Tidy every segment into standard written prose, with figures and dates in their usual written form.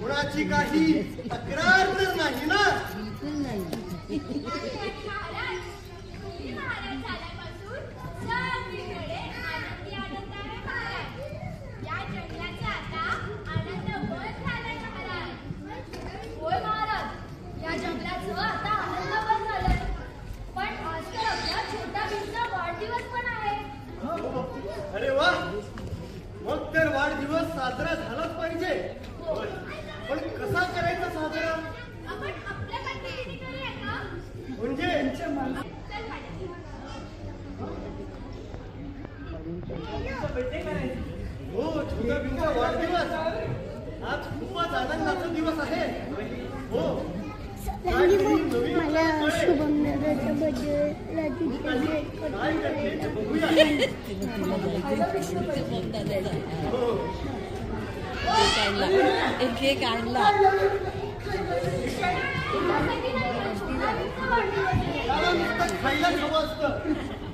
कुणाची काही तक्रार तर नाही ना? अरे वा, मग तर वाढदिवस साजरा झालाच पाहिजे. पण कसा करायचा साजरा? म्हणजे हो, छोटा भीमचा वाढदिवस आज खूपच आनंदाचा दिवस आहे. हो, मला शुभम दादाचा बर्थडे एक केक आणला. खायला हवं असतं.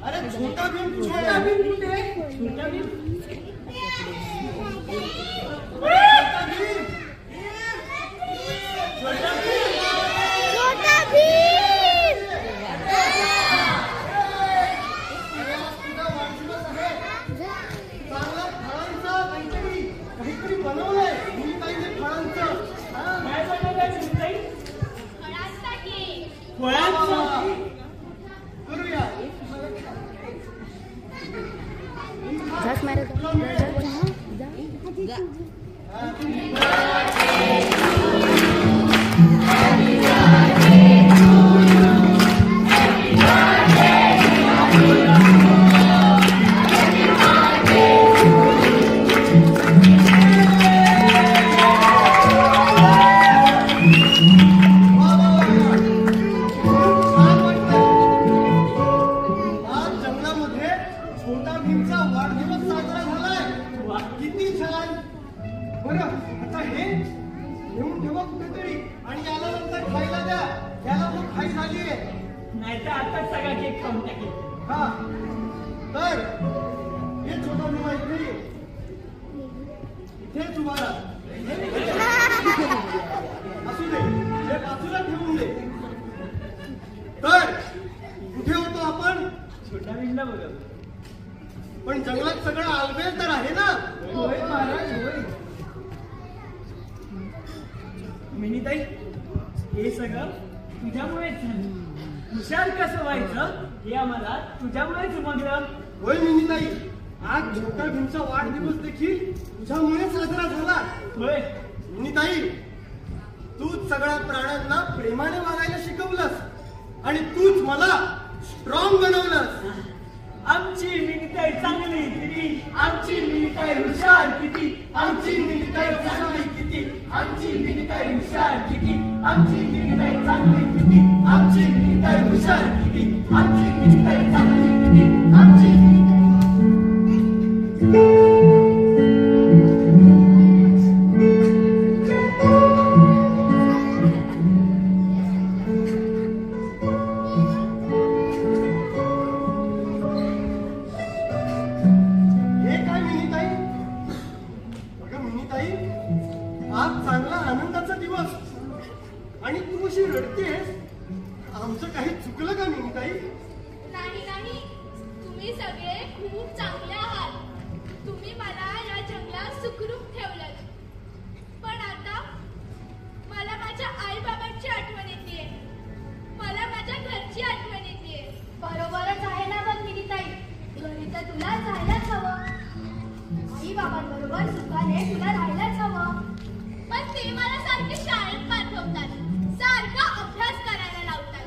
अरे छोटा भीम, छोटा भीम कुठे? छोटा भीम, पण जंगलात सगळं आलबेल तर आहे ना? होय महाराज, होय. मिनीताई, हे सगळं तुझ्यामुळेच झालं. हुशार कसं व्हायचं हे आम्हाला तुझ्यामुळेच समजलं. होय मिनीताई, आज छोटा भीमचा वाढदिवस देखील तुझ्यामुळे साजरा झाला. होय मिनीताई, तूच सगळ्या प्राण्यांना प्रेमाने वागायला शिकवलंस आणि तूच मला स्ट्रॉंग बनवलंस. आमची मिनीताई चांगली किती, आमची मिनीताई हुशार किती, आमची मिनीताई चांगली किती, आमची मिनीताई हुशार किती, आमची मिनीताई चांगली किती, आमची मिनीताई हुशार किती, आमची मिनीताई चांगली किती, आमची आज चांगला आनंदाचा दिवस आणि तू अशी रडतेस. आमचं काही चुकलं का मिनीताई? नाही नाही, तुम्ही सगळे खूप चांगले आहात. तुम्ही मला या जंगलात सुखरूप ठेवलं. पण आता मला माझ्या आई बाबांची आठवण येते, मला माझ्या घरची आठवण येते. बरोबरच आहे ना बघ मिनीताई, घरी तर तुला जायलाच हवं. आई बाबांबरोबर सुखाने तुला राहायलाच हवं. पण ते मला सारखे शाळेत पाठवतात, सारखा अभ्यास करायला लावतात.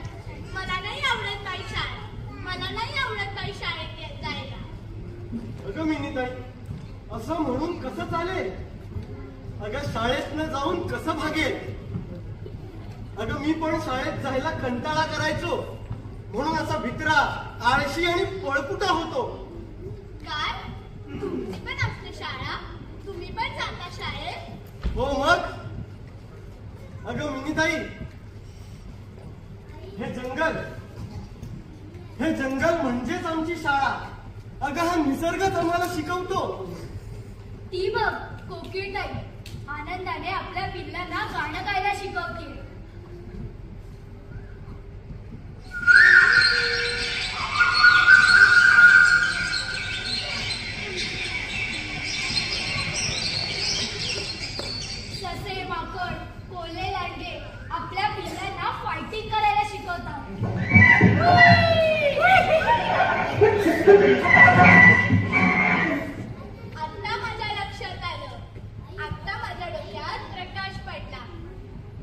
मला नाही आवडत बाई शाळेत, मला नाही आवडत बाई शाळेत जायला. अगं मिनीताई, असं म्हणून कसं चालेल? अगं शाळेत न जाऊन कसं भागेल? अगं मी पण शाळेत जायला कंटाळा करायचो, म्हणून असा भित्रा, आळशी आणि पळकुटा होतो. काय? तुमची पण असते शाळा? तुम्ही पण जाता शाळेत? हो मग. अगं मिनीताई, हे जंगल म्हणजेच आमची शाळा. अगं हा निसर्गच आम्हाला शिकवतो. ती बघ कोकिळताई, आनंदाने आपल्या पिल्लांना गाणं गायला शिकवते. ससे माकड कोल्हे लांडगे आपल्या पिल्लांना फायटिंग करायला शिकवतात. आता माझ्या लक्षात आलं. आता माझ्या डोक्यात प्रकाश पडला.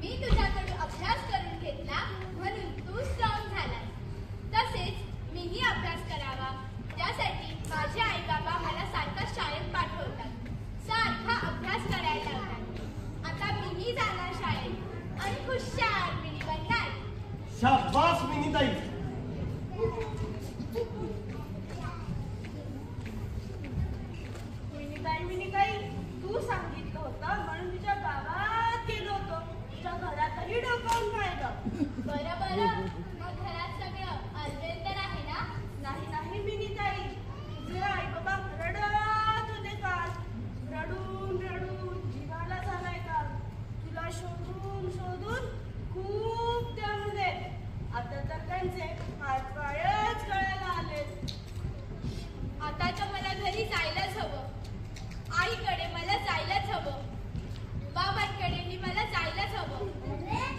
मी तुझ्याकडून अभ्यास करून घेतला म्हणून तू स्ट्रॉंग झालास. तसेच मीही अभ्यास करावा त्यासाठी माझे आई बाबा मला सारखा शाळेत पाठवतात. सारखा अभ्यास करायला लावतात. आता मीही जाणार शाळेत आणि हुशार मिनी बनणार. शाबास मिनीताई. मिनिताई तू सांगितलं होतं म्हणून तुझ्या गावात गेलो होतो. तुझ्या घरातही डोकावून पाहिलं. बरं बरं मग घरात सगळं अलबेल तर आहे ना? नाही मिनिताई, तुझे आई बाबा रडत होते काल. रडून रडून जीवाला झालाय काल. तुला शोधून शोधून खूप त्यामध्ये आता तर त्यांचे हात पायच कळायला आलेत. आता तर मला घरी जायलाच हवं. आईकडे मला जायलाच हवं. बाबांकडे मी मला जायलाच हवं.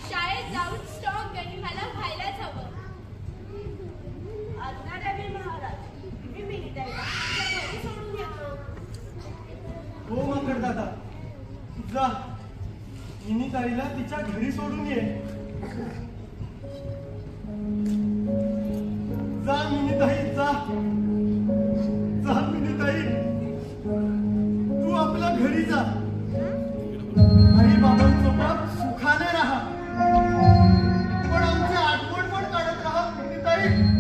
शाळेत जाऊन स्ट्रॉंग आणि मला व्हायलाच हवं. आज्ञा द्यावी महाराज. मी मिनिताईला तुझ्या घरी सोडून येतो. हो माकड दादा, जा मिनीताईला तिच्या घरी सोडून ये. जा मिनीताई जा. जा मिनीताई, तू आपल्या घरी जा. आई बाबांसोबत सुखाने राहा. पण आमची आठवण पण काढत राहा मिनीताई.